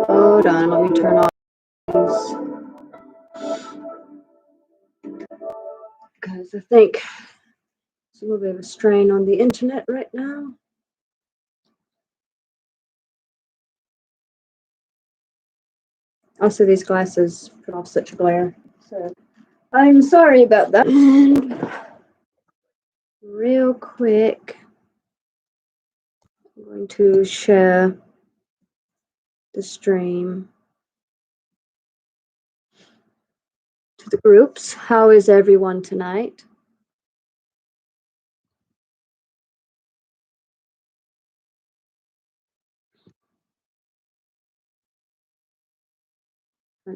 Hold on, let me turn off these. Because I think it's a little bit of a strain on the internet right now. Also, these glasses put off such a glare. So I'm sorry about that. And real quick, I'm going to share the stream to the groups. How is everyone tonight? I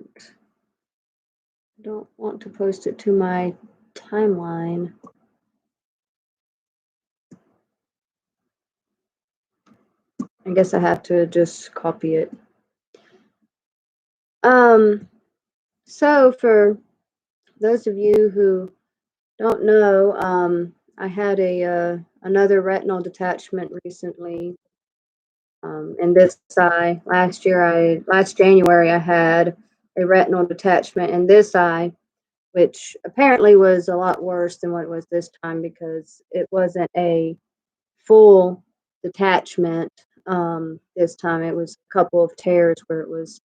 don't want to post it to my timeline. I guess I have to just copy it. So for those of you who don't know, I had another retinal detachment recently. In this eye, last January, I had a retinal detachment in this eye, which apparently was a lot worse than what it was this time because it wasn't a full detachment. This time it was a couple of tears where it was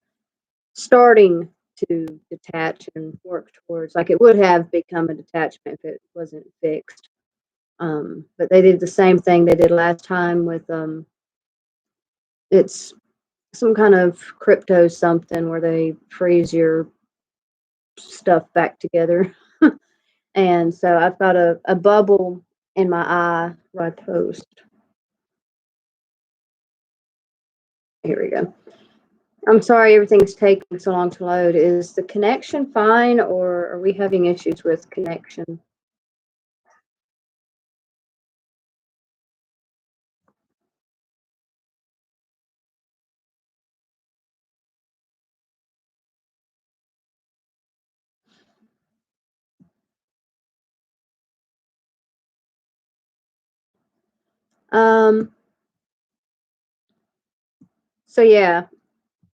starting to detach and work towards, like it would have become a detachment if it wasn't fixed. But they did the same thing they did last time with it's some kind of crypto something where they freeze your stuff back together. And so I've got a bubble in my eye where I post. Here we go. I'm sorry everything's taking so long to load. Is the connection fine or are we having issues with connection? So yeah,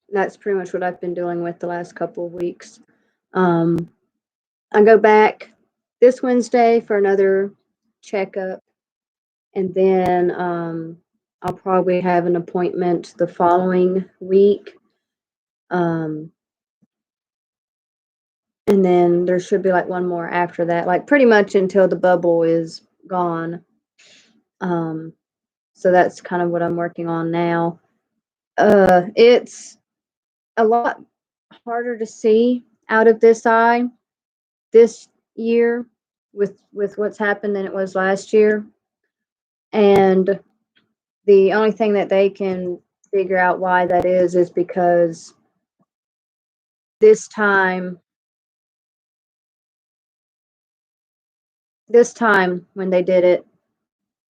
that's pretty much what I've been dealing with the last couple of weeks. I go back this Wednesday for another checkup, and then I'll probably have an appointment the following week. And then there should be like one more after that, like pretty much until the bubble is gone. So that's kind of what I'm working on now. It's a lot harder to see out of this eye this year with what's happened than it was last year. And the only thing that they can figure out why that is because this time when they did it,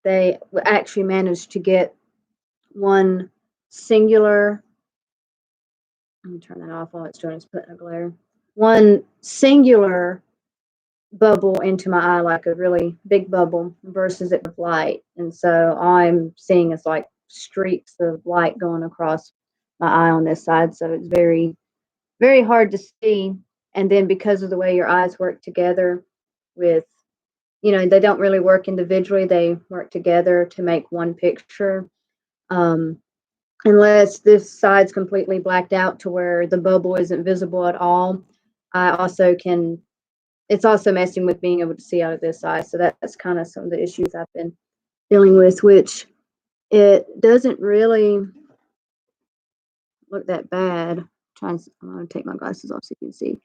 they actually managed to get one singular, let me turn that off while it's doing it's putting a glare, one singular bubble into my eye, like a really big bubble versus it with light. And so all I'm seeing is like streaks of light going across my eye on this side. So it's very, very hard to see. And then because of the way your eyes work together with, they don't really work individually, they work together to make one picture. Unless this side's completely blacked out to where the bubble isn't visible at all, it's also messing with being able to see out of this eye. So that's kind of some of the issues I've been dealing with, which it doesn't really look that bad. I'm going to take my glasses off so you can see.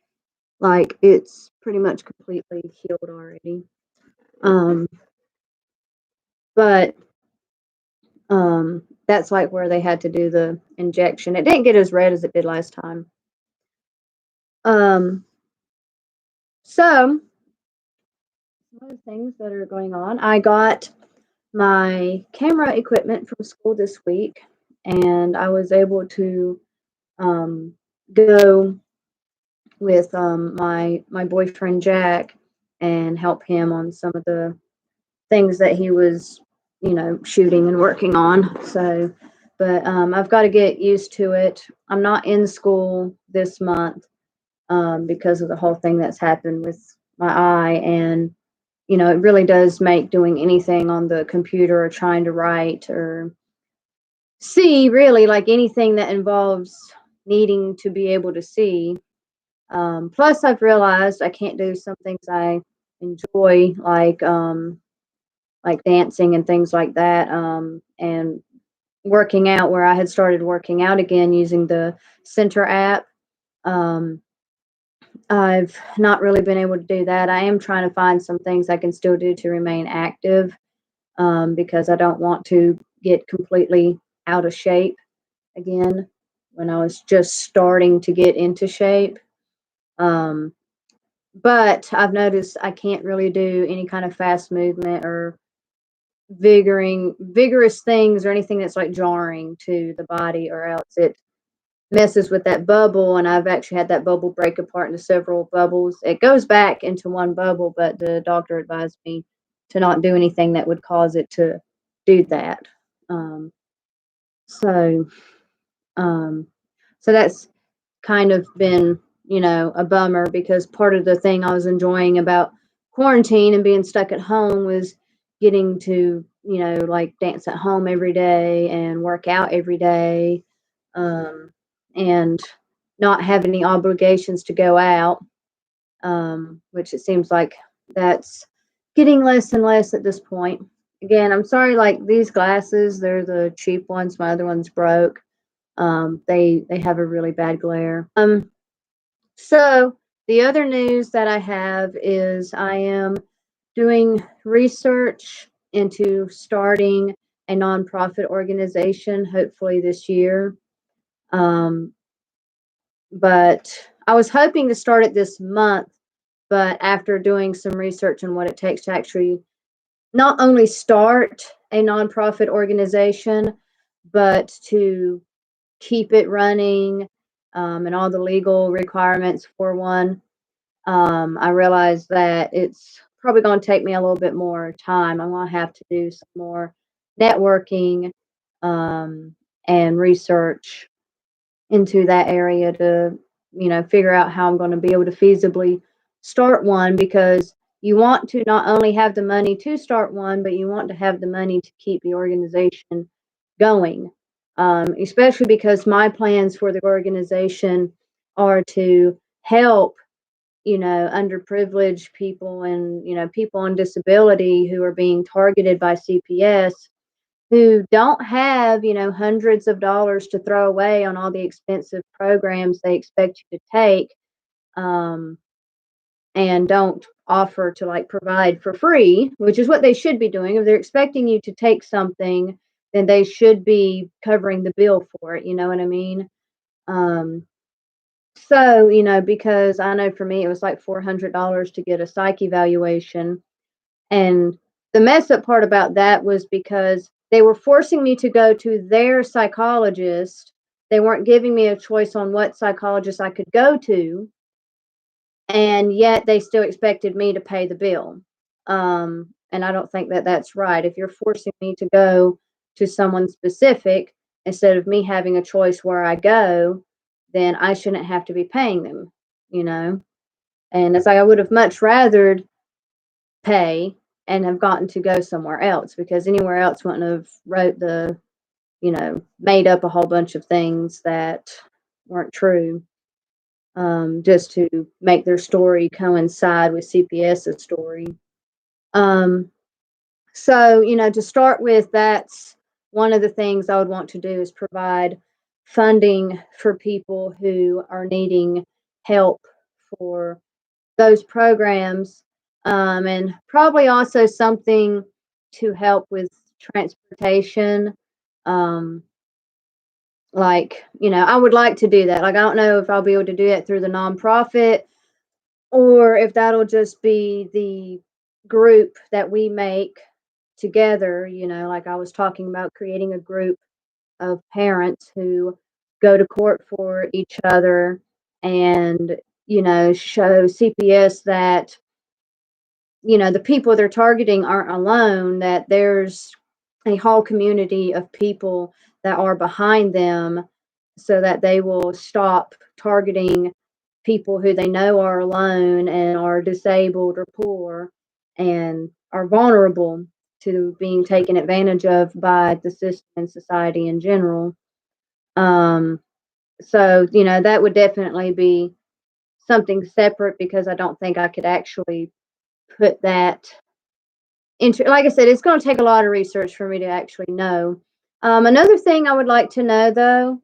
Like, it's pretty much completely healed already. But that's like where they had to do the injection. It didn't get as red as it did last time. So some other things that are going on. I got my camera equipment from school this week, and I was able to go with my boyfriend Jack and help him on some of the things that he was, shooting and working on. So but I've got to get used to it. I'm not in school this month because of the whole thing that's happened with my eye, and it really does make doing anything on the computer or trying to write or see, really, like anything that involves needing to be able to see. Plus, I've realized I can't do some things I enjoy, like dancing and things like that, and working out, where I had started working out again using the Center app. Um, I've not really been able to do that. I am trying to find some things I can still do to remain active, because I don't want to get completely out of shape again when I was just starting to get into shape. Um, but I've noticed I can't really do any kind of fast movement or vigorous things or anything that's like jarring to the body, or else it messes with that bubble. And I've actually had that bubble break apart into several bubbles. It goes back into one bubble, but the doctor advised me to not do anything that would cause it to do that. Um, so, um, so that's kind of been, a bummer, because part of the thing I was enjoying about quarantine and being stuck at home was getting to, like dance at home every day and work out every day, and not have any obligations to go out, which it seems like that's getting less and less at this point. Again, I'm sorry, like these glasses, they're the cheap ones. My other one's broke. They have a really bad glare. So the other news that I have is I am doing research into starting a nonprofit organization, hopefully this year. Um, but I was hoping to start it this month, but after doing some research on what it takes to actually not only start a nonprofit organization, but to keep it running, and all the legal requirements for one, I realized that it's probably going to take me a little bit more time. I'm going to have to do some more networking, um, and research into that area to, figure out how I'm going to be able to feasibly start one, because you want to not only have the money to start one, but you want to have the money to keep the organization going. Especially because my plans for the organization are to help, underprivileged people and, people on disability who are being targeted by CPS, who don't have, hundreds of dollars to throw away on all the expensive programs they expect you to take, um, and don't offer to like provide for free, which is what they should be doing. If they're expecting you to take something, then they should be covering the bill for it. You know what I mean? Um, so, because I know for me it was like $400 to get a psych evaluation. And the mess up part about that was because they were forcing me to go to their psychologist. They weren't giving me a choice on what psychologist I could go to, and yet they still expected me to pay the bill. And I don't think that that's right. If you're forcing me to go to someone specific instead of me having a choice where I go, then I shouldn't have to be paying them, you know? And it's like I would have much rather pay and have gotten to go somewhere else, because anywhere else wouldn't have wrote made up a whole bunch of things that weren't true, just to make their story coincide with CPS's story. Um, so, to start with, that's one of the things I would want to do, is provide funding for people who are needing help for those programs, and probably also something to help with transportation. Um, like, I would like to do that. Like, I don't know if I'll be able to do it through the nonprofit, or if that'll just be the group that we make together. Like I was talking about creating a group of parents who go to court for each other, and, show CPS that, the people they're targeting aren't alone, that there's a whole community of people that are behind them so that they will stop targeting people who they know are alone and are disabled or poor and are vulnerable to being taken advantage of by the system and society in general. Um, so, that would definitely be something separate because I don't think I could actually put that into, like I said, it's going to take a lot of research for me to actually know. Another thing I would like to know though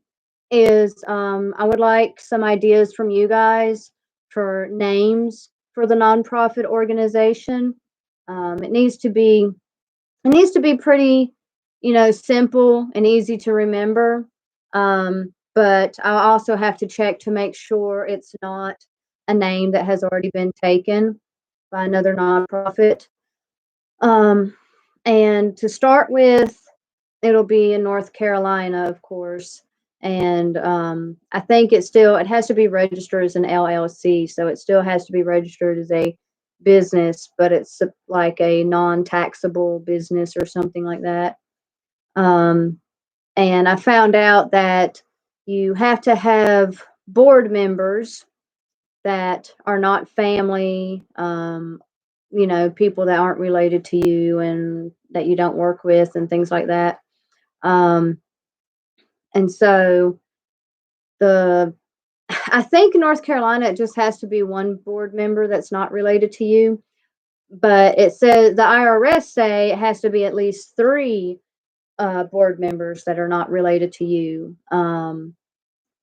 is I would like some ideas from you guys for names for the nonprofit organization. It needs to be pretty, simple and easy to remember. But I also have to check to make sure it's not a name that has already been taken by another nonprofit. Um, and to start with, it'll be in North Carolina, of course. And I think it has to be registered as an LLC, so it still has to be registered as a business, but it's like a non-taxable business or something like that. Um, and I found out that you have to have board members that are not family, people that aren't related to you and that you don't work with and things like that. Um, and so the I think in North Carolina it just has to be one board member that's not related to you, but it says the IRS say it has to be at least three board members that are not related to you.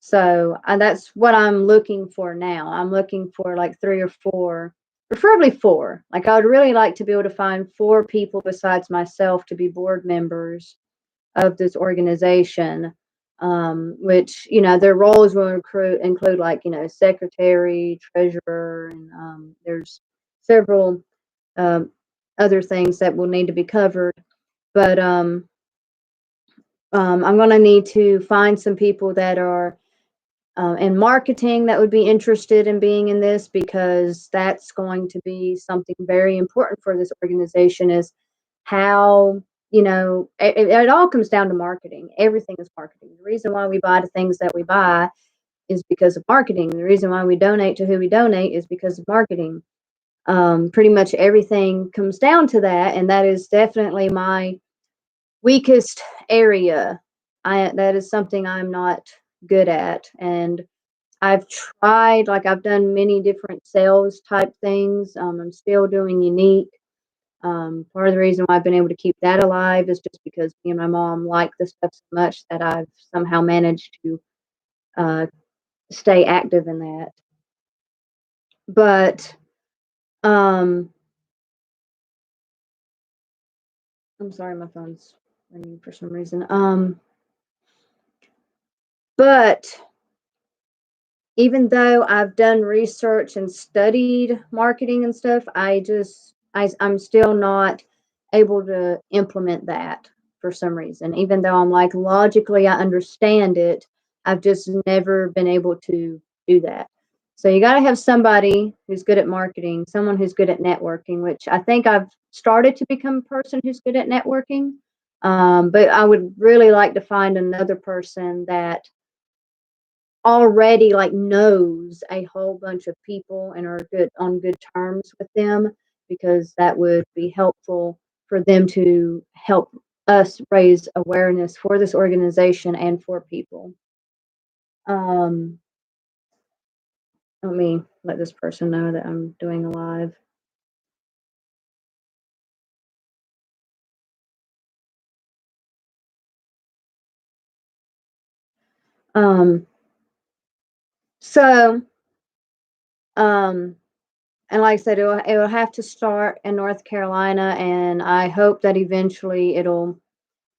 So that's what I'm looking for now. I'm looking for like three or four, preferably four. Like I would really like to be able to find four people besides myself to be board members of this organization. Which their roles will include like secretary, treasurer, and there's several um, other things that will need to be covered. But I'm going to need to find some people that are in marketing that would be interested in being in this because that's going to be something very important for this organization is how it all comes down to marketing. Everything is marketing. The reason why we buy the things that we buy is because of marketing. The reason why we donate to who we donate is because of marketing. Pretty much everything comes down to that, and that is definitely my weakest area. That is something I'm not good at, and I've tried, like, I've done many different sales type things. I'm still doing unique. Part of the reason why I've been able to keep that alive is just because me and my mom like the stuff so much that I've somehow managed to uh, stay active in that. But um, I'm sorry, my phone's ringing for some reason. But even though I've done research and studied marketing and stuff, I'm still not able to implement that for some reason. Even though I'm like logically I understand it, I've just never been able to do that. So you got to have somebody who's good at marketing, someone who's good at networking, which I think I've started to become a person who's good at networking. But I would really like to find another person that already like knows a whole bunch of people and are good on good terms with them because that would be helpful for them to help us raise awareness for this organization and for people. Um, Let me let this person know that I'm doing a live. Um, so, um, and like I said, it will have to start in North Carolina, and I hope that eventually it'll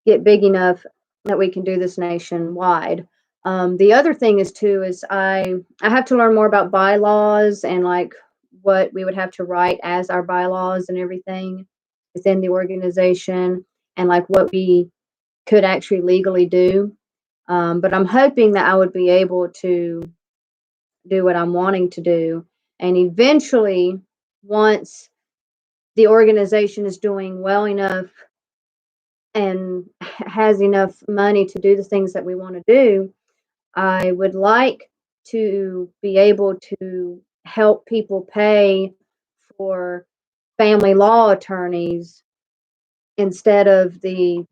get big enough that we can do this nationwide. The other thing is too is I have to learn more about bylaws and like what we would have to write as our bylaws and everything within the organization and like what we could actually legally do. But I'm hoping that I would be able to do what I'm wanting to do, and eventually, once the organization is doing well enough and has enough money to do the things that we want to do, I would like to be able to help people pay for family law attorneys instead of the,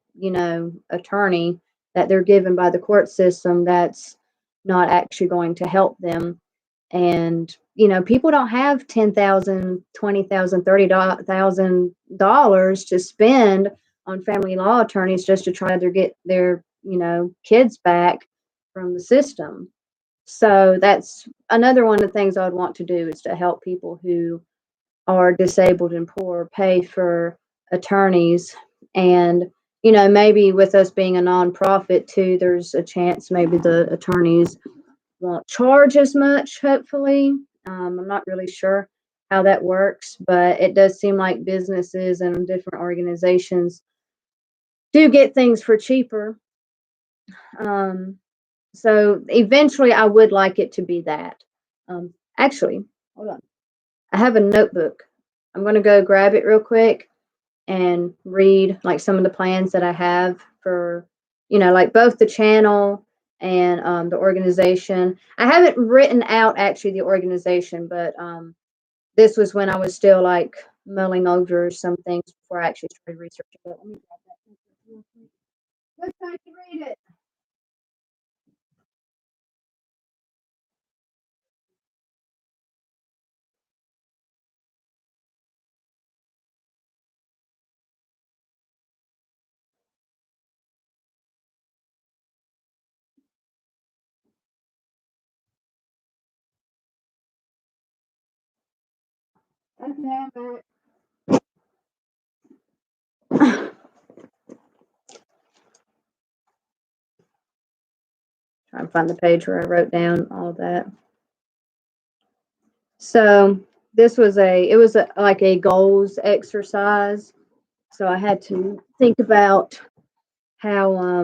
attorney that they're given by the court system that's not actually going to help them. And, people don't have 10,000, 20,000, $30,000 to spend on family law attorneys just to try to get their, kids back from the system. So that's another one of the things I would want to do is to help people who are disabled and poor pay for attorneys. And, maybe with us being a nonprofit too, there's a chance maybe the attorneys won't charge as much, hopefully. I'm not really sure how that works, but it does seem like businesses and different organizations do get things for cheaper. Um, so eventually, I would like it to be that. Actually, hold on. I have a notebook. I'm going to go grab it real quick and read like some of the plans that I have for, like both the channel and the organization. I haven't written out actually the organization, but this was when I was still like mulling over some things before I actually started researching. But let me grab that real quick. Good time to read it. Okay, I'm back. Try and find the page where I wrote down all of that. So this was like a goals exercise. So I had to think about how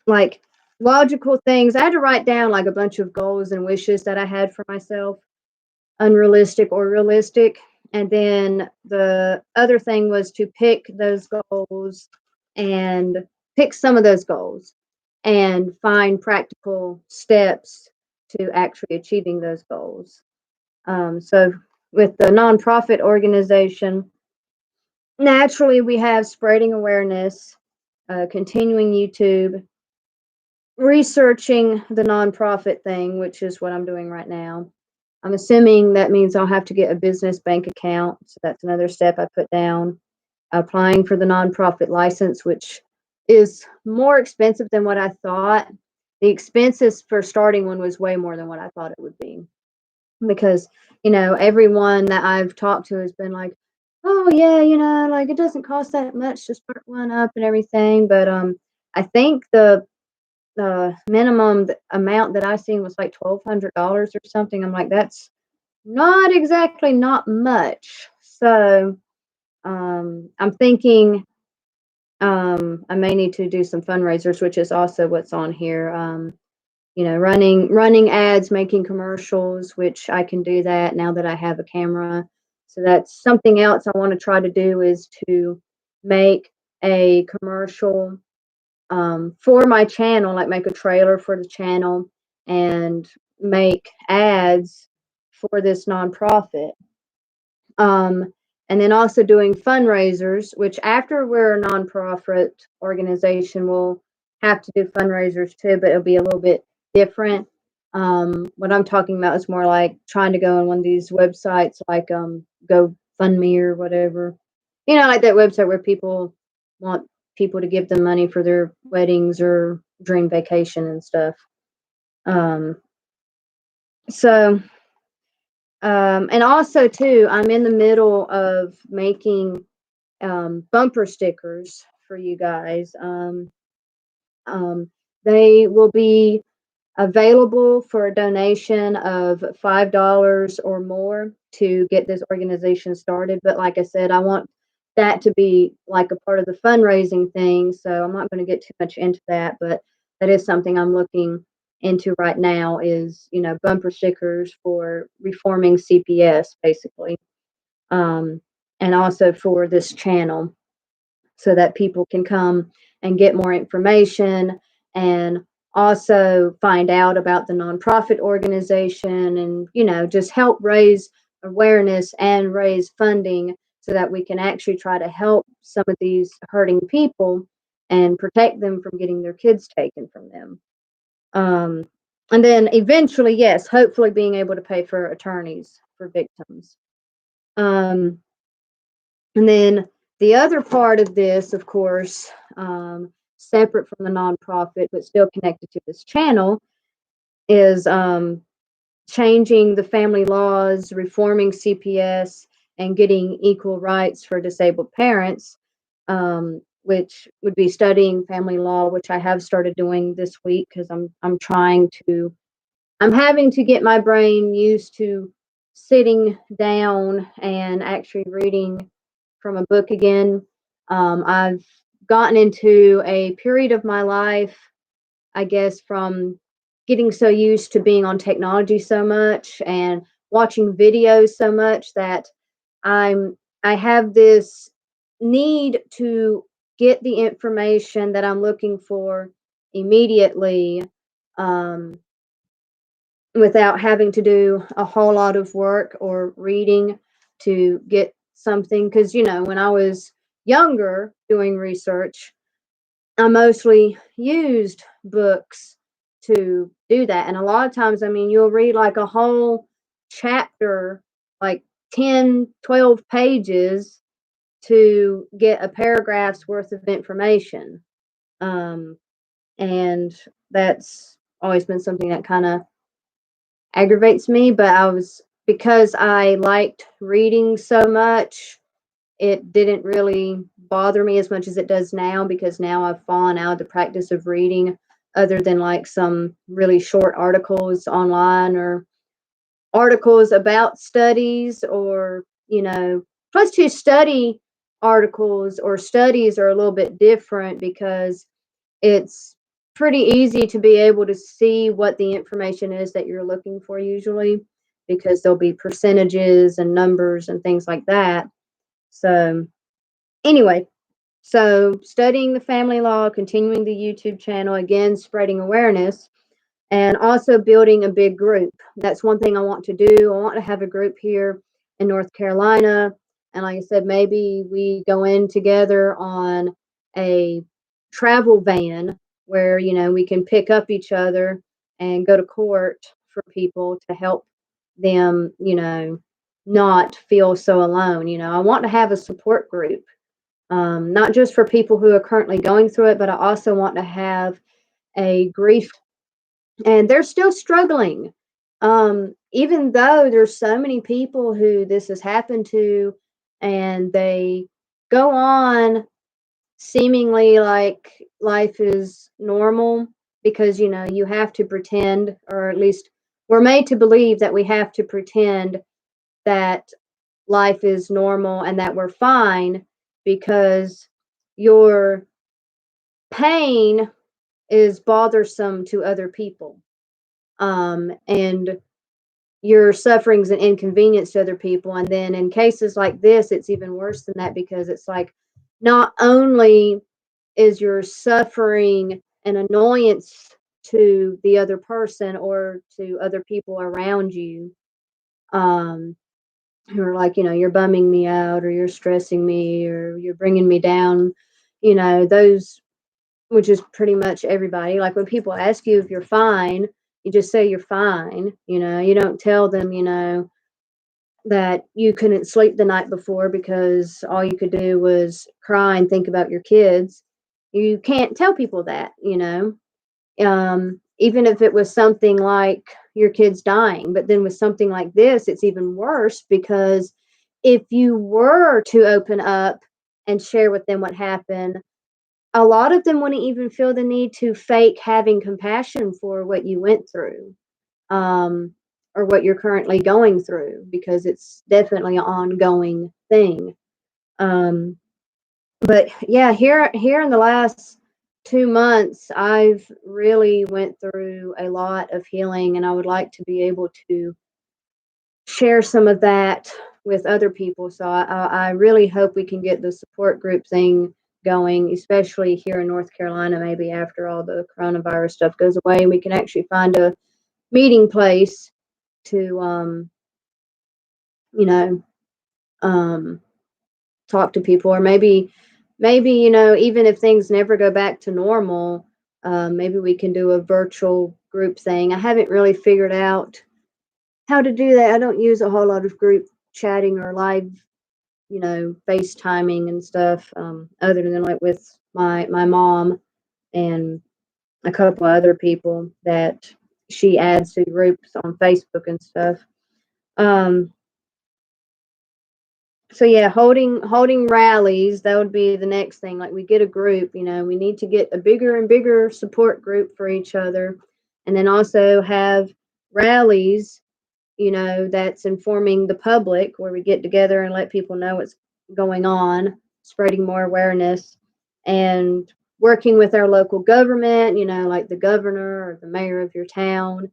like logical things. I had to write down like a bunch of goals and wishes that I had for myself, unrealistic or realistic. And then the other thing was to pick those goals and pick some of those goals and find practical steps to actually achieving those goals. So with the nonprofit organization, naturally we have spreading awareness, continuing YouTube, researching the nonprofit thing, which is what I'm doing right now. I'm assuming that means I'll have to get a business bank account. So that's another step I put down. Applying for the nonprofit license, which is more expensive than what I thought. The expenses for starting one was way more than what I thought it would be because, everyone that I've talked to has been like, oh, yeah, like it doesn't cost that much to start one up and everything. But I think the minimum amount that I seen was like $1,200 or something. I'm like, that's not exactly not much. So I'm thinking I may need to do some fundraisers, which is also what's on here. Running ads, making commercials, which I can do that now that I have a camera. So that's something else I want to try to do is to make a commercial for my channel, like make a trailer for the channel and make ads for this nonprofit. Um, and then also doing fundraisers, which after we're a nonprofit organization, we'll have to do fundraisers too, but it'll be a little bit different. What I'm talking about is more like trying to go on one of these websites like GoFundMe or whatever. Like that website where people want people to give them money for their weddings or dream vacation and stuff. Um, so and also too, I'm in the middle of making bumper stickers for you guys. Um, they will be available for a donation of $5 or more to get this organization started. But like I said, I want that to be like a part of the fundraising thing. So I'm not going to get too much into that, but that is something I'm looking into right now is, bumper stickers for reforming CPS basically. Um, and also for this channel. so that people can come and get more information and also find out about the nonprofit organization and, just help raise awareness and raise funding so that we can actually try to help some of these hurting people and protect them from getting their kids taken from them. Um, and then eventually, yes, hopefully being able to pay for attorneys for victims. Um, and then the other part of this, of course, separate from the nonprofit but still connected to this channel, is changing the family laws, reforming CPS, and getting equal rights for disabled parents, which would be studying family law, which I have started doing this week because I'm having to get my brain used to sitting down and actually reading from a book again. I've gotten into a period of my life, I guess, from getting so used to being on technology so much and watching videos so much that I'm I have this need to get the information that I'm looking for immediately, um, without having to do a whole lot of work or reading to get something. Because, when I was younger doing research, I mostly used books to do that. And a lot of times, I mean, you'll read like a whole chapter, like 10, 12 pages to get a paragraph's worth of information. Um, and that's always been something that kind of aggravates me, but because I liked reading so much, it didn't really bother me as much as it does now because now I've fallen out of the practice of reading other than like some really short articles online or articles about studies or, plus to study articles or studies are a little bit different because it's pretty easy to be able to see what the information is that you're looking for usually because there'll be percentages and numbers and things like that. So, anyway, so studying the family law, continuing the YouTube channel, again, spreading awareness, and also building a big group. That's one thing I want to do. I want to have a group here in North Carolina. And like I said, maybe we go in together on a travel van where, we can pick up each other and go to court for people to help them, not feel so alone. I want to have a support group, not just for people who are currently going through it, but I also want to have a grief, and they're still struggling. Even though there's so many people who this has happened to, and they go on seemingly like life is normal because, you have to pretend, or at least we're made to believe that we have to pretend that life is normal and that we're fine because your pain is bothersome to other people. And your suffering's an inconvenience to other people. And then in cases like this, it's even worse than that because it's like not only is your suffering an annoyance to the other person or to other people around you, um, who are like, you're bumming me out or you're stressing me or you're bringing me down, those, which is pretty much everybody. Like when people ask you if you're fine, you just say you're fine. You don't tell them, that you couldn't sleep the night before because all you could do was cry and think about your kids. You can't tell people that, even if it was something like your kids dying. But then with something like this, it's even worse because if you were to open up and share with them what happened, a lot of them wouldn't even feel the need to fake having compassion for what you went through, um, or what you're currently going through, because it's definitely an ongoing thing. Um, but yeah, here in the last 2 months, I've really went through a lot of healing, and I would like to be able to share some of that with other people. So I really hope we can get the support group thing going, especially here in North Carolina, maybe after all the coronavirus stuff goes away, we can actually find a meeting place to, you know, um, talk to people, or maybe, even if things never go back to normal, maybe we can do a virtual group thing. I haven't really figured out how to do that. I don't use a whole lot of group chatting or live, FaceTiming and stuff, other than like with my mom and a couple other people that she adds to groups on Facebook and stuff. Um, so yeah, holding rallies, that would be the next thing. Like we get a group, we need to get a bigger and bigger support group for each other, and then also have rallies, that's informing the public, where we get together and let people know what's going on, spreading more awareness, and working with our local government, like the governor or the mayor of your town,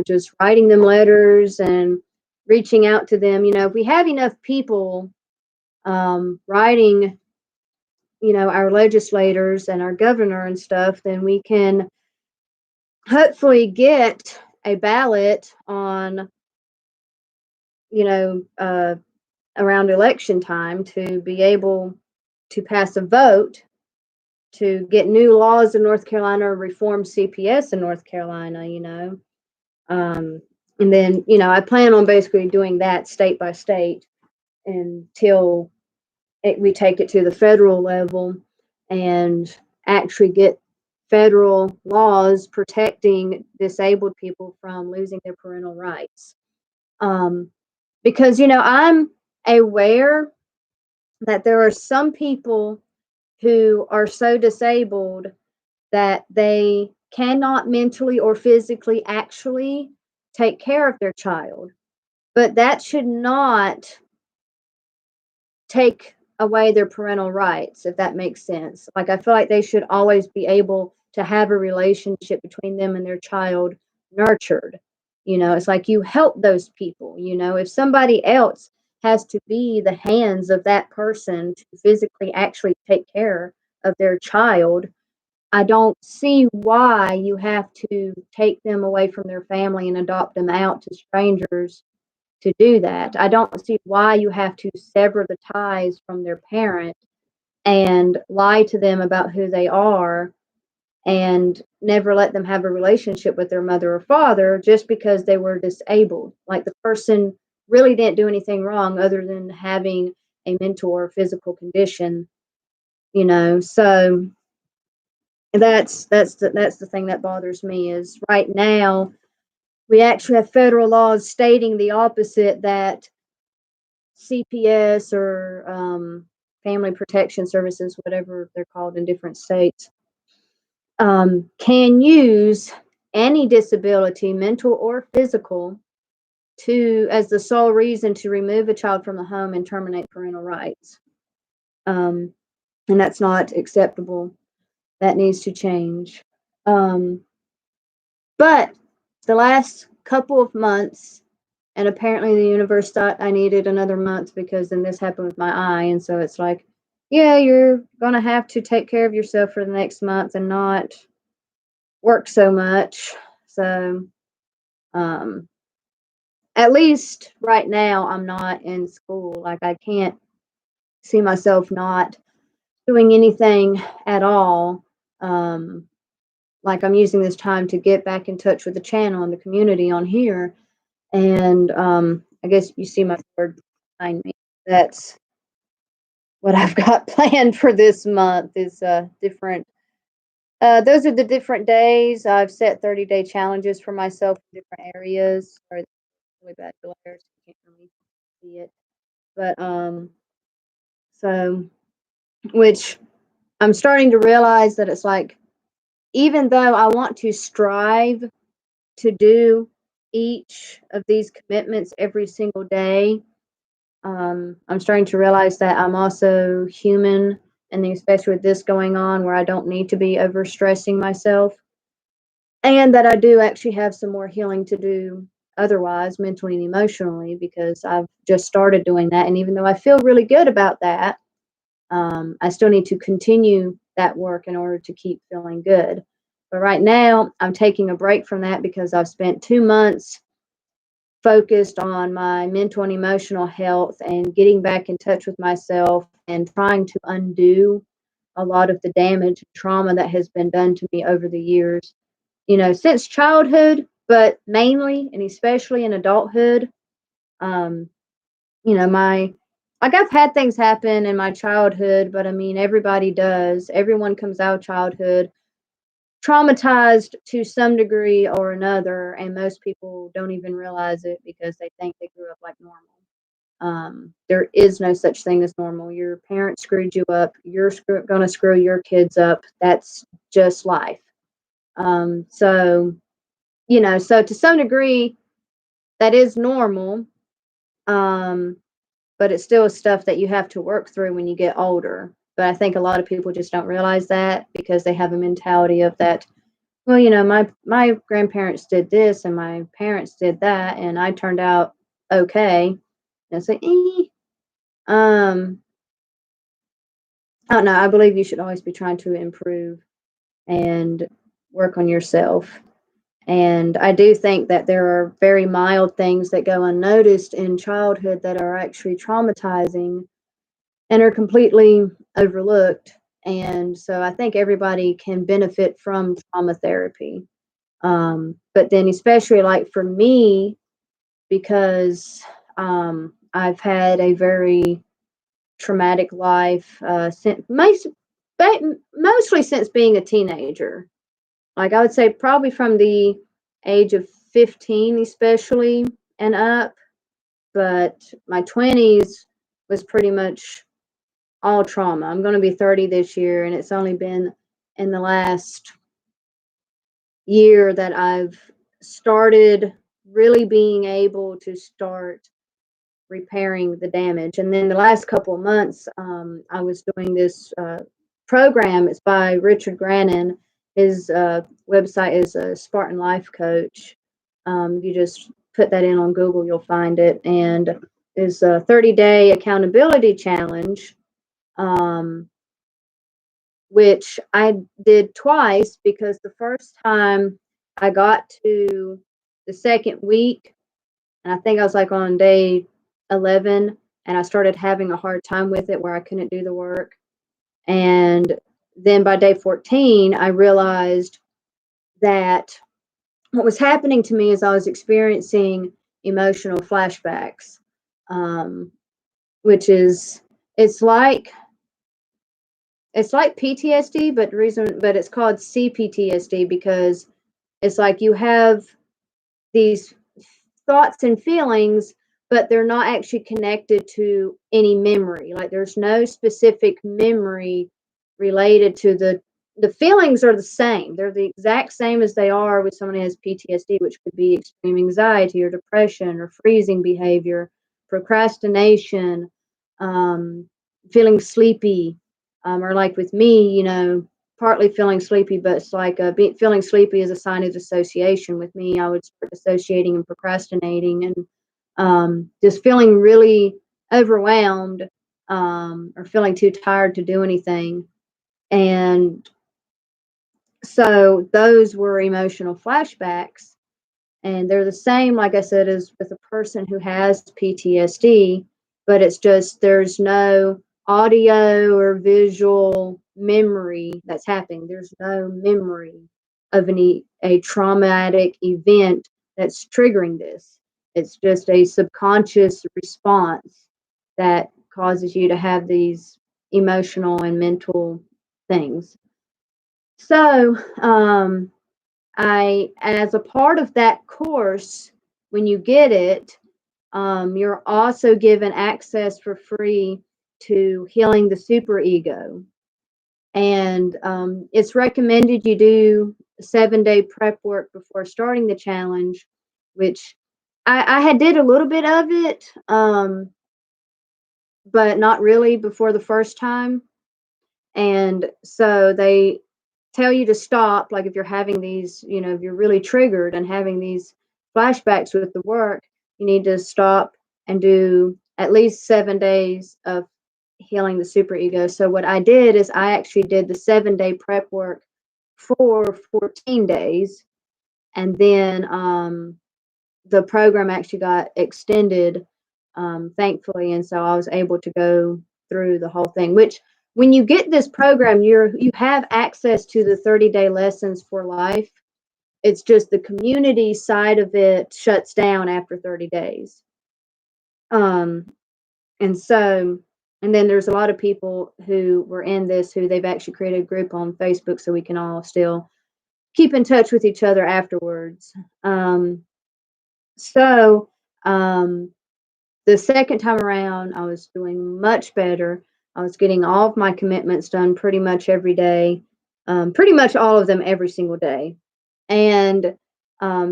just writing them letters and reaching out to them. If we have enough people writing, our legislators and our governor and stuff, then we can hopefully get a ballot on, you know, uh, around election time to be able to pass a vote to get new laws in North Carolina or reform CPS in North Carolina. Um, and then, I plan on basically doing that state by state until we take it to the federal level and actually get federal laws protecting disabled people from losing their parental rights. Because, I'm aware that there are some people who are so disabled that they cannot mentally or physically actually take care of their child. But that should not take away their parental rights, if that makes sense. Like, I feel like they should always be able to have a relationship between them and their child nurtured. It's like you help those people. If somebody else has to be the hands of that person to physically actually take care of their child, I don't see why you have to take them away from their family and adopt them out to strangers to do that. I don't see why you have to sever the ties from their parent and lie to them about who they are and never let them have a relationship with their mother or father just because they were disabled. Like, the person really didn't do anything wrong other than having a mental or physical condition. So that's the thing that bothers me is right now we actually have federal laws stating the opposite, that CPS or Family Protection Services, whatever they're called in different states, can use any disability, mental or physical, as the sole reason to remove a child from the home and terminate parental rights. And that's not acceptable. That needs to change. But the last couple of months, and apparently the universe thought I needed another month because then this happened with my eye. And so it's like, yeah, you're going to have to take care of yourself for the next month and not work so much. So, at least right now, I'm not in school. Like, I can't see myself not doing anything at all. Like, I'm using this time to get back in touch with the channel and the community on here. And I guess you see my board behind me. That's what I've got planned for this month is different. Those are the different days. I've set 30-day challenges for myself in different areas. Or it's really bad glare, so you can't really see it. But so, which I'm starting to realize that it's like, even though I want to strive to do each of these commitments every single day, I'm starting to realize that I'm also human, and especially with this going on, where I don't need to be overstressing myself, and that I do actually have some more healing to do otherwise, mentally and emotionally, because I've just started doing that. And even though I feel really good about that, I still need to continue that work in order to keep feeling good. But right now, I'm taking a break from that because I've spent 2 months focused on my mental and emotional health and getting back in touch with myself and trying to undo a lot of the damage and trauma that has been done to me over the years, since childhood, but mainly and especially in adulthood. Um, my like I've had things happen in my childhood, but I mean, everybody does. Everyone comes out of childhood traumatized to some degree or another, and most people don't even realize it because they think they grew up like normal. There is no such thing as normal. Your parents screwed you up. You're going to screw your kids up. That's just life. So to some degree, that is normal. Um, but it's still stuff that you have to work through when you get older. But I think a lot of people just don't realize that because they have a mentality of that. Well, my grandparents did this and my parents did that, and I turned out okay. And it's like, um, I don't know. I believe you should always be trying to improve and work on yourself. And I do think that there are very mild things that go unnoticed in childhood that are actually traumatizing and are completely overlooked. And so I think everybody can benefit from trauma therapy. But then, especially like for me, because I've had a very traumatic life mostly since being a teenager. Like I would say, probably from the age of 15, especially and up. But my 20s was pretty much all trauma. I'm going to be 30 this year, and it's only been in the last year that I've started really being able to start repairing the damage. And then the last couple of months, I was doing this program. It's by Richard Grannon. His website is a Spartan Life Coach. You just put that in on Google, you'll find it. And it's a 30-day accountability challenge, um, which I did twice because the first time I got to the second week, and I think I was like on day 11, and I started having a hard time with it where I couldn't do the work. And then by day 14, I realized that what was happening to me is I was experiencing emotional flashbacks, um, which is it's like it's like PTSD, but it's called CPTSD because it's like you have these thoughts and feelings, but they're not actually connected to any memory. Like there's no specific memory related to the feelings are the same. They're the exact same as they are with someone who has PTSD, which could be extreme anxiety or depression or freezing behavior, procrastination, um, feeling sleepy, or like with me, partly feeling sleepy, but it's like feeling sleepy is a sign of dissociation. With me, I would start dissociating and procrastinating and just feeling really overwhelmed, or feeling too tired to do anything. And so those were emotional flashbacks. And they're the same, like I said, as with a person who has PTSD, but it's just there's no audio or visual memory that's happening. There's no memory of a traumatic event that's triggering this. It's just a subconscious response that causes you to have these emotional and mental things. So, as a part of that course, when you get it, you're also given access for free to healing the superego. And it's recommended you do 7-day prep work before starting the challenge, which I had did a little bit of it, but not really before the first time. And so they tell you to stop, like if you're having these, if you're really triggered and having these flashbacks with the work, you need to stop and do at least 7 days of healing the superego. So what I did is I actually did the 7-day prep work for 14 days, and then the program actually got extended, thankfully, and so I was able to go through the whole thing. Which, when you get this program, you have access to the 30-day lessons for life. It's just the community side of it shuts down after 30 days. Um, and so, and then there's a lot of people who were in this who they've actually created a group on Facebook so we can all still keep in touch with each other afterwards. So, um, the second time around, I was doing much better. I was getting all of my commitments done pretty much every day, pretty much all of them every single day, and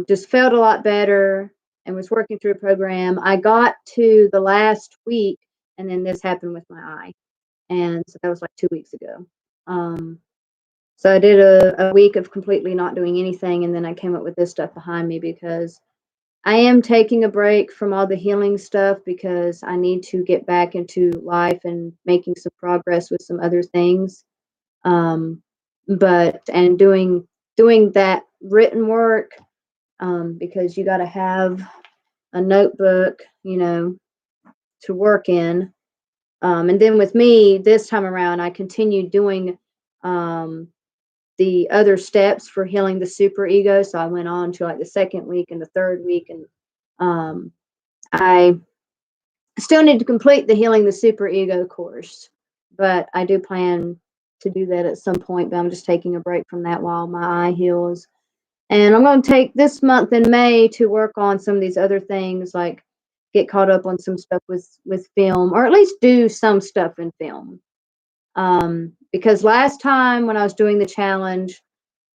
just felt a lot better and was working through a program. I got to the last week, and then this happened with my eye. And so that was like 2 weeks ago. Um, so I did a week of completely not doing anything, and then I came up with this stuff behind me because I am taking a break from all the healing stuff because I need to get back into life and making some progress with some other things. Um, but and doing that written work, because you got to have a notebook, to work in. And then with me this time around, I continued doing um, the other steps for healing the super ego. So I went on to like the second week and the third week, and um, I still need to complete the healing the super ego course, but I do plan to do that at some point. But I'm just taking a break from that while my eye heals. And I'm going to take this month in May to work on some of these other things, like get caught up on some stuff with film, or at least do some stuff in film. Because last time when I was doing the challenge,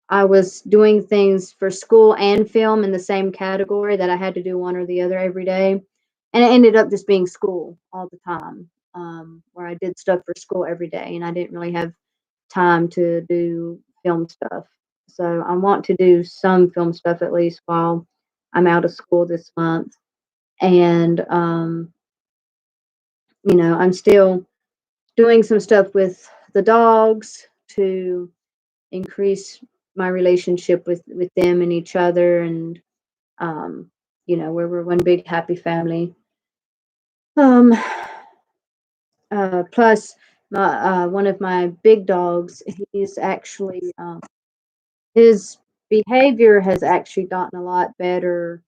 I was doing things for school and film in the same category that I had to do one or the other every day. And it ended up just being school all the time, where I did stuff for school every day and I didn't really have time to do film stuff. So I want to do some film stuff at least while I'm out of school this month. And, I'm still doing some stuff with the dogs to increase my relationship with them and each other, and where we're one big happy family. um Plus, my one of my big dogs, he's actually his behavior has actually gotten a lot better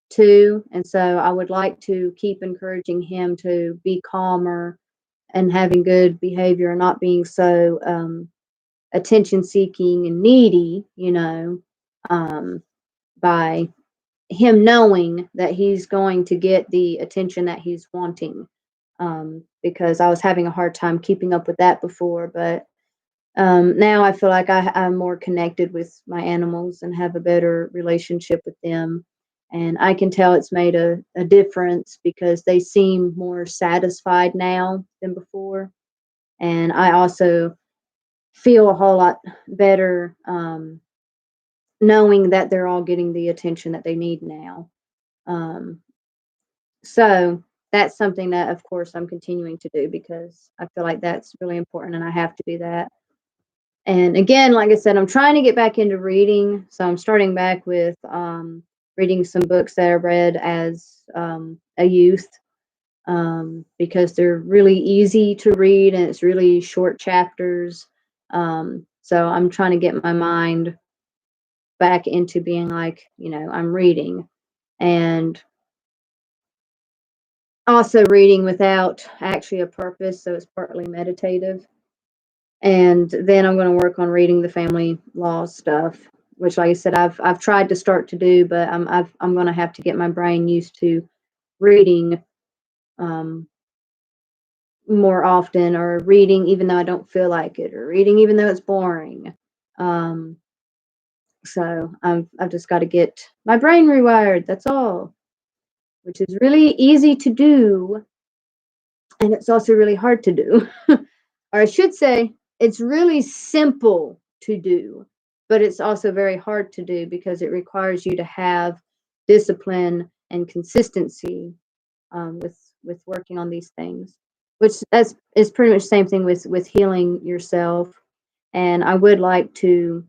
too, and so I would like to keep encouraging him to be calmer and having good behavior and not being so attention seeking and needy, um, by him knowing that he's going to get the attention that he's wanting. Because I was having a hard time keeping up with that before, but now I feel like I'm more connected with my animals and have a better relationship with them. And I can tell it's made a difference because they seem more satisfied now than before. And I also feel a whole lot better, knowing that they're all getting the attention that they need now. Um, so that's something that, of course, I'm continuing to do because I feel like that's really important and I have to do that. And again, like I said, I'm trying to get back into reading. So I'm starting back with reading some books that I read as a youth, because they're really easy to read and it's really short chapters. So I'm trying to get my mind back into being like, I'm reading, and also reading without actually a purpose. So it's partly meditative. And then I'm going to work on reading the family law stuff, which, like I said, I've tried to start to do, but I'm going to have to get my brain used to reading um, more often, or reading even though I don't feel like it, or reading even though it's boring. Um, so I've just got to get my brain rewired. That's all, which is really easy to do, and it's also really hard to do. Or I should say, it's really simple to do, but it's also very hard to do because it requires you to have discipline and consistency, with working on these things. which that's is pretty much the same thing with healing yourself. And I would like to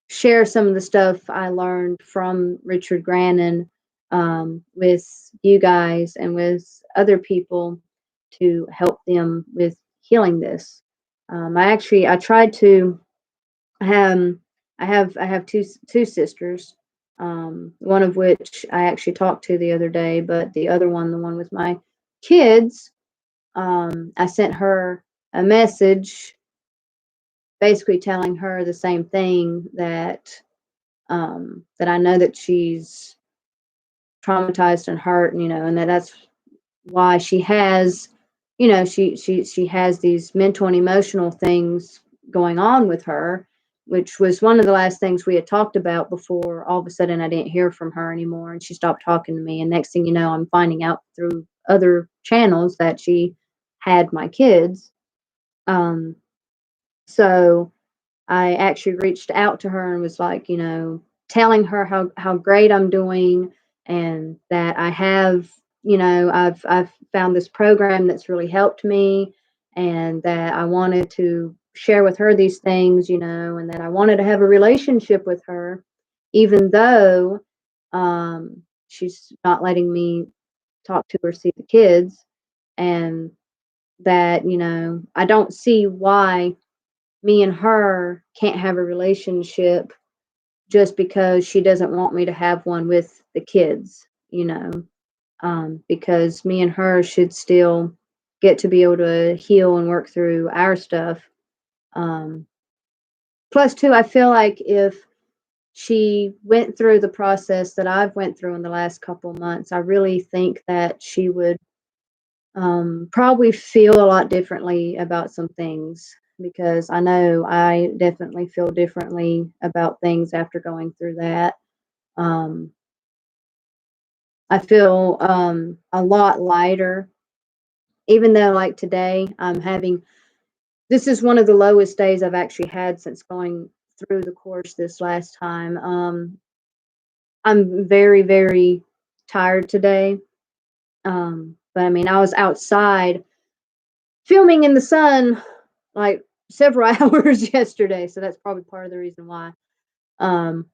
share some of the stuff I learned from Richard Grannon with you guys and with other people to help them with healing this. I tried to um, I have two sisters, one of which I actually talked to the other day, but the other one, the one with my kids, I sent her a message basically telling her the same thing that I know that she's traumatized and hurt, and and that's why she has, she has these mental and emotional things going on with her, which was one of the last things we had talked about before all of a sudden I didn't hear from her anymore and she stopped talking to me. And next thing you know, I'm finding out through other channels that she had my kids. Um, so I actually reached out to her and was like, telling her how great I'm doing and that I have, I've found this program that's really helped me and that I wanted to share with her these things, and that I wanted to have a relationship with her, even though she's not letting me talk to or see the kids, and that, I don't see why me and her can't have a relationship just because she doesn't want me to have one with the kids, because me and her should still get to be able to heal and work through our stuff. Um, plus, too, I feel like if she went through the process that I've went through in the last couple months, I really think that she would probably feel a lot differently about some things because I know I definitely feel differently about things after going through that. Um, I feel a lot lighter, even though, like today, this is one of the lowest days I've actually had since going through the course this last time. I'm very, very tired today. But I mean, I was outside filming in the sun like several hours yesterday, so that's probably part of the reason why. Um,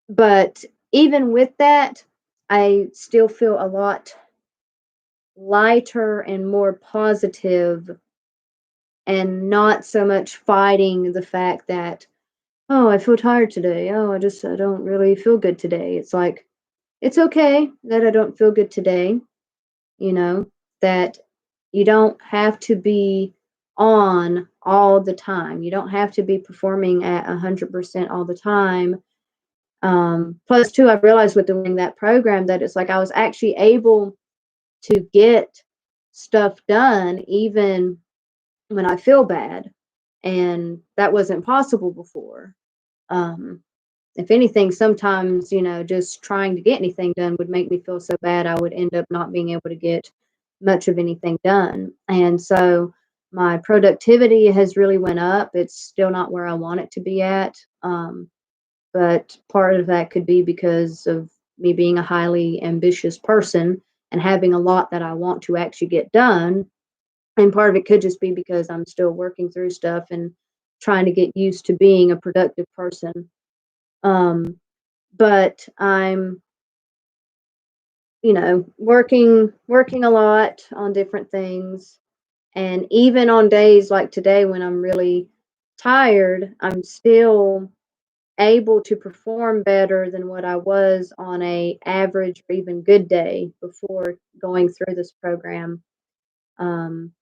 but even with that, I still feel a lot lighter and more positive and not so much fighting the fact that, oh, I feel tired today. Oh, I don't really feel good today. It's like, it's okay that I don't feel good today, you know, that you don't have to be on all the time. You don't have to be performing at 100% all the time. Plus, too, I realized with doing that program that it's like I was actually able to get stuff done even when I feel bad. And that wasn't possible before. Um, if anything, sometimes, just trying to get anything done would make me feel so bad I would end up not being able to get much of anything done. And so my productivity has really went up. It's still not where I want it to be at. But part of that could be because of me being a highly ambitious person and having a lot that I want to actually get done. And part of it could just be because I'm still working through stuff and trying to get used to being a productive person. Um, but I'm, working a lot on different things. And even on days like today when I'm really tired, I'm still able to perform better than what I was on a average or even good day before going through this program. Um,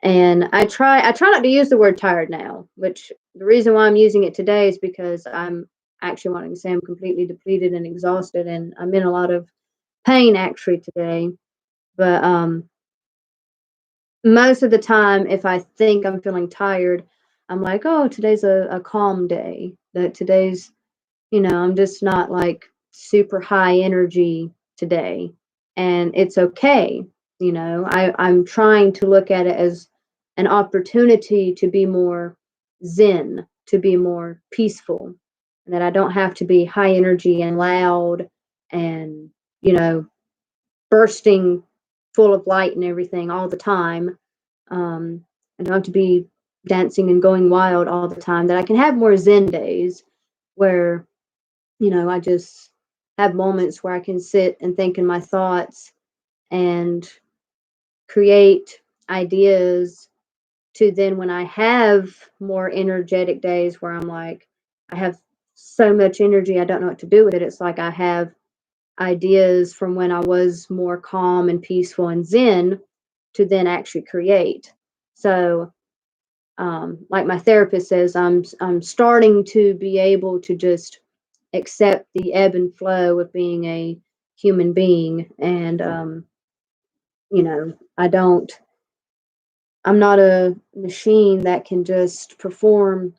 and I try not to use the word tired now, which the reason why I'm using it today is because I'm actually wanting to say I'm completely depleted and exhausted, and I'm in a lot of pain actually today. But most of the time, if I think I'm feeling tired, I'm like, oh, today's a calm day. That today's, I'm just not like super high energy today. And it's okay. I'm trying to look at it as an opportunity to be more zen, to be more peaceful, and that I don't have to be high energy and loud and, you know, bursting full of light and everything all the time. Um, I don't have to be dancing and going wild all the time. That I can have more Zen days where, I just have moments where I can sit and think in my thoughts and create ideas to then when I have more energetic days where I'm like, I have so much energy, I don't know what to do with it. It's like I have ideas from when I was more calm and peaceful and zen to then actually create. So, like my therapist says, I'm starting to be able to just accept the ebb and flow of being a human being, and I don't. I'm not a machine that can just perform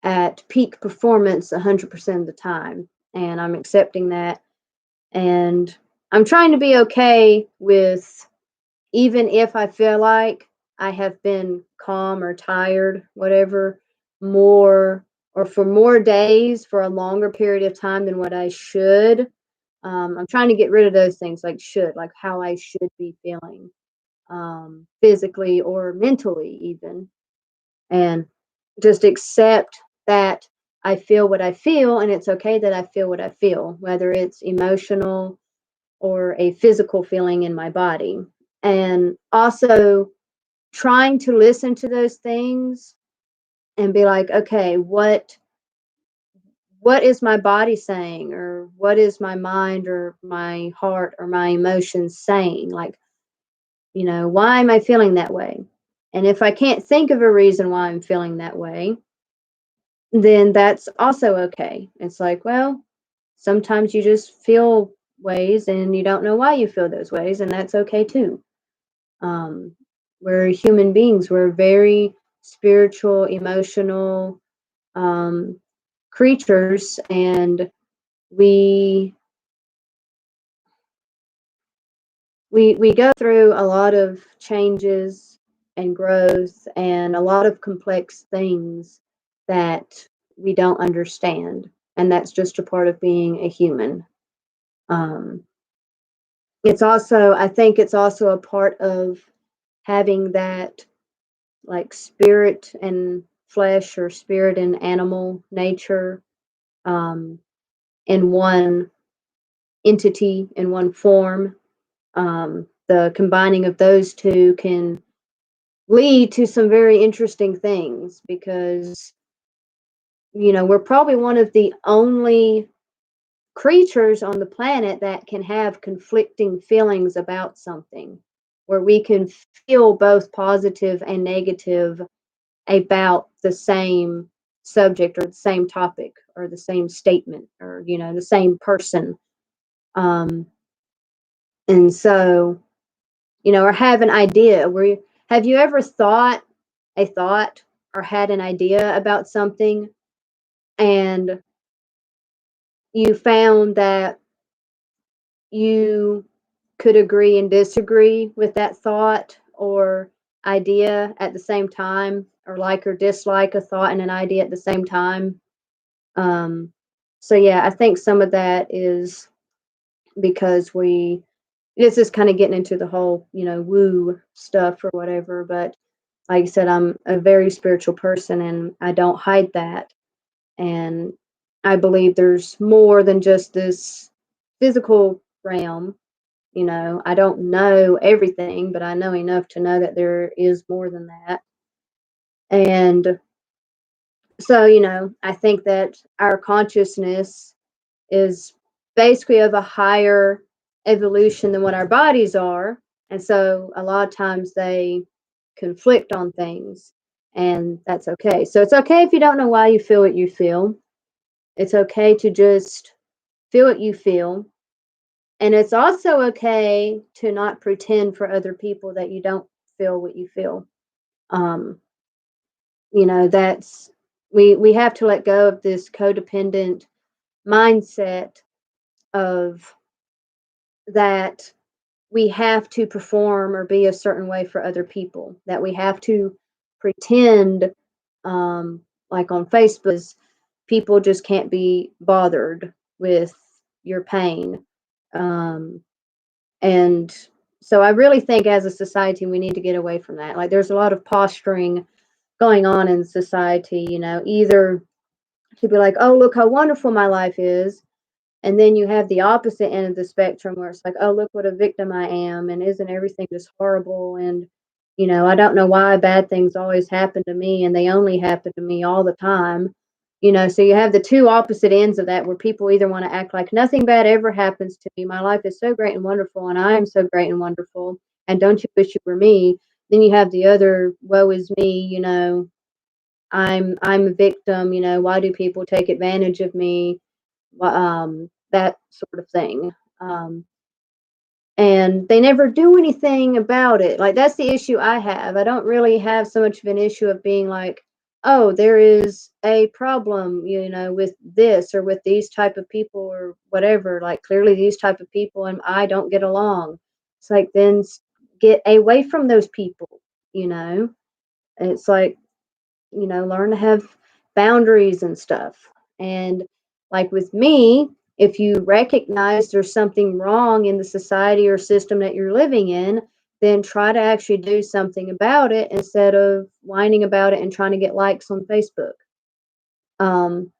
at peak performance 100% of the time, and I'm accepting that, and I'm trying to be okay with, even if I feel like I have been calm or tired, whatever, more or for more days for a longer period of time than what I should. I'm trying to get rid of those things like should, like how I should be feeling, physically or mentally, even, and just accept that I feel what I feel, and it's okay that I feel what I feel, whether it's emotional or a physical feeling in my body. And also trying to listen to those things and be like, okay, what is my body saying, or what is my mind or my heart or my emotions saying? Like, why am I feeling that way? And if I can't think of a reason why I'm feeling that way, then that's also okay. It's like, well, sometimes you just feel ways and you don't know why you feel those ways, and that's okay too. Um, we're human beings, we're very spiritual, emotional um, creatures, and we we go through a lot of changes and growth and a lot of complex things that we don't understand, and that's just a part of being a human. um, it's also, I think it's also a part of having that, like, spirit and flesh, or spirit and animal nature, um, in one entity, in one form. The combining of those two can lead to some very interesting things, because we're probably one of the only creatures on the planet that can have conflicting feelings about something, where we can feel both positive and negative about the same subject, or the same topic, or the same statement, or the same person. um and so, or have an idea where, have you ever thought a thought, or had an idea about something, and you found that you could agree and disagree with that thought or idea at the same time, or like or dislike a thought and an idea at the same time? Um, so yeah, I think some of that is because this is kind of getting into the whole, woo stuff or whatever. But like I said, I'm a very spiritual person, and I don't hide that. And I believe there's more than just this physical realm. I don't know everything, but I know enough to know that there is more than that. And so, I think that our consciousness is basically of a higher evolution than what our bodies are. And so a lot of times they conflict on things, and that's okay. So it's okay if you don't know why you feel what you feel. It's okay to just feel what you feel. And it's also okay to not pretend for other people that you don't feel what you feel. Um, that's, we have to let go of this codependent mindset of that we have to perform or be a certain way for other people, that we have to pretend, like on Facebook, people just can't be bothered with your pain. Um, and So I really think as a society we need to get away from that. Like there's a lot of posturing going on in society, either to be like, "Oh, look how wonderful my life is." And then you have the opposite end of the spectrum where it's like, "Oh, look what a victim I am, and isn't everything just horrible?" And, I don't know why bad things always happen to me, and they only happen to me all the time. So you have the two opposite ends of that where people either want to act like nothing bad ever happens to me. My life is so great and wonderful, and I am so great and wonderful. And don't you wish you were me? Then you have the other, woe is me, I'm a victim, why do people take advantage of me? That sort of thing. And they never do anything about it. Like that's the issue I have. I don't really have so much of an issue of being like, oh, there is a problem, with this or with these type of people or whatever. Like clearly these type of people and I don't get along. It's like then get away from those people, you know. It's like learn to have boundaries and stuff. And like with me, if you recognize there's something wrong in the society or system that you're living in, then try to actually do something about it instead of whining about it and trying to get likes on Facebook. Um,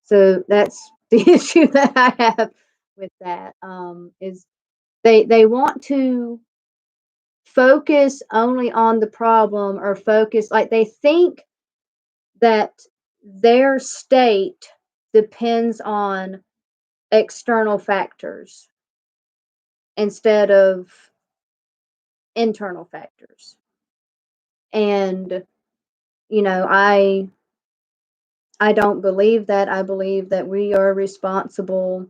so that's the issue that I have with that. Is they want to focus only on the problem or focus like they think that their state depends on external factors instead of internal factors. And you know, I don't believe that. I believe that we are responsible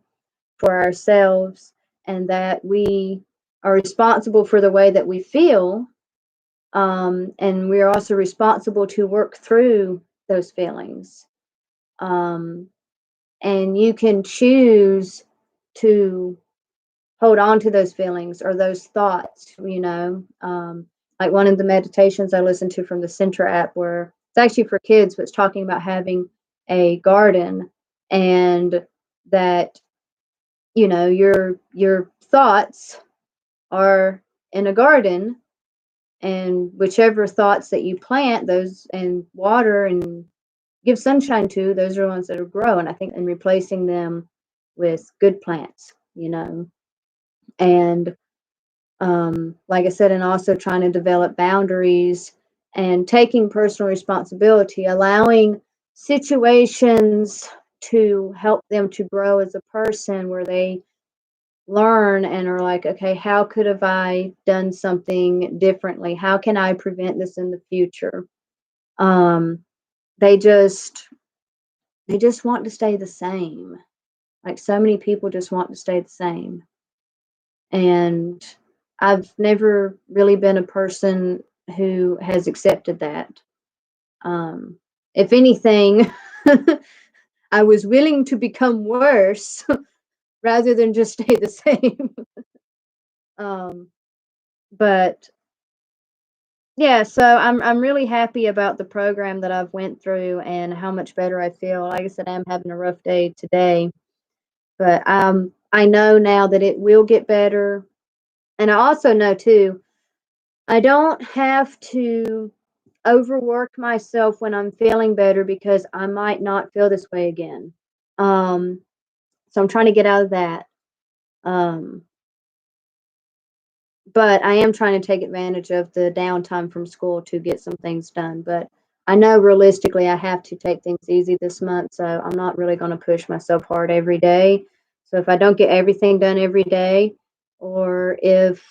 for ourselves and that we are responsible for the way that we feel. And we're also responsible to work through those feelings. Um, and you can choose to hold on to those feelings or those thoughts, like one of the meditations I listened to from the Center app, where it's actually for kids, but it's talking about having a garden and that, your thoughts are in a garden, and whichever thoughts that you plant, those and water and give sunshine to, those are the ones that will grow. And I think in replacing them with good plants, and like I said, and also trying to develop boundaries and taking personal responsibility, allowing situations to help them to grow as a person where they learn and are like, okay, how could have I done something differently? How can I prevent this in the future? Um, they just they just want to stay the same. Like so many people just want to stay the same. And I've never really been a person who has accepted that. Um, if anything, I was willing to become worse rather than just stay the same. um, but yeah, so I'm really happy about the program that I've went through and how much better I feel. Like I said, I'm having a rough day today, but I know now that it will get better. And I also know too, I don't have to overwork myself when I'm feeling better because I might not feel this way again. Um, so I'm trying to get out of that. Um, but I am trying to take advantage of the downtime from school to get some things done. But I know realistically I have to take things easy this month, so I'm not really going to push myself hard every day. So if I don't get everything done every day, or if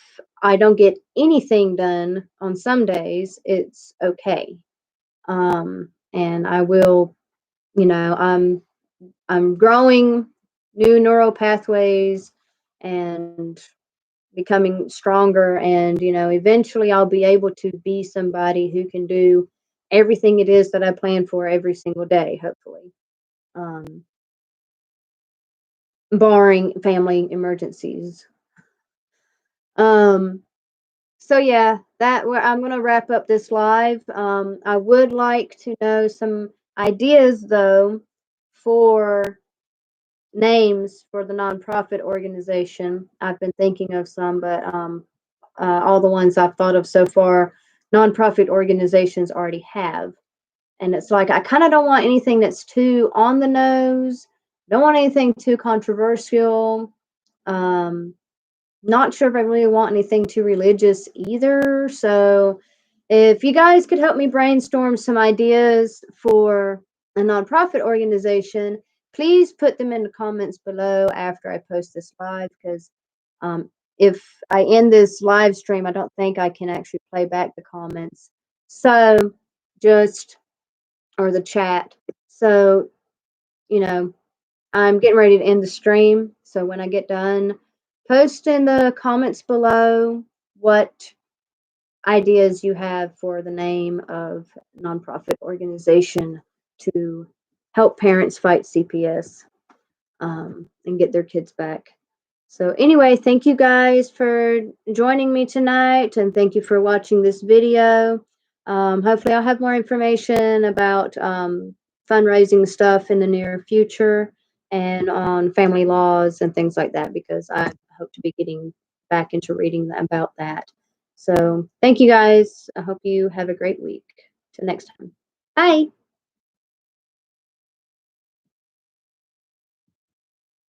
I don't get anything done on some days, it's okay. And I will, I'm growing new neural pathways and becoming stronger, and eventually I'll be able to be somebody who can do everything it is that I plan for every single day, hopefully. Um, barring family emergencies. Um, so yeah, I'm gonna wrap up this live. I would like to know some ideas though for names for the nonprofit organization. I've been thinking of some, but all the ones I've thought of so far, nonprofit organizations already have. And it's like I kind of don't want anything that's too on the nose. Don't want anything too controversial. Um, Not sure if I really want anything too religious either. So, if you guys could help me brainstorm some ideas for a nonprofit organization, please put them in the comments below after I post this live. Because um, if I end this live stream, I don't think I can actually play back the comments. So, just or the chat. So, you know, I'm getting ready to end the stream. So when I get done, post in the comments below what ideas you have for the name of nonprofit organization to help parents fight CPS and get their kids back. So anyway, thank you guys for joining me tonight, and thank you for watching this video. Hopefully I'll have more information about fundraising stuff in the near future and on family laws and things like that, because I hope to be getting back into reading about that. So thank you guys. I hope you have a great week. Till next time. Bye.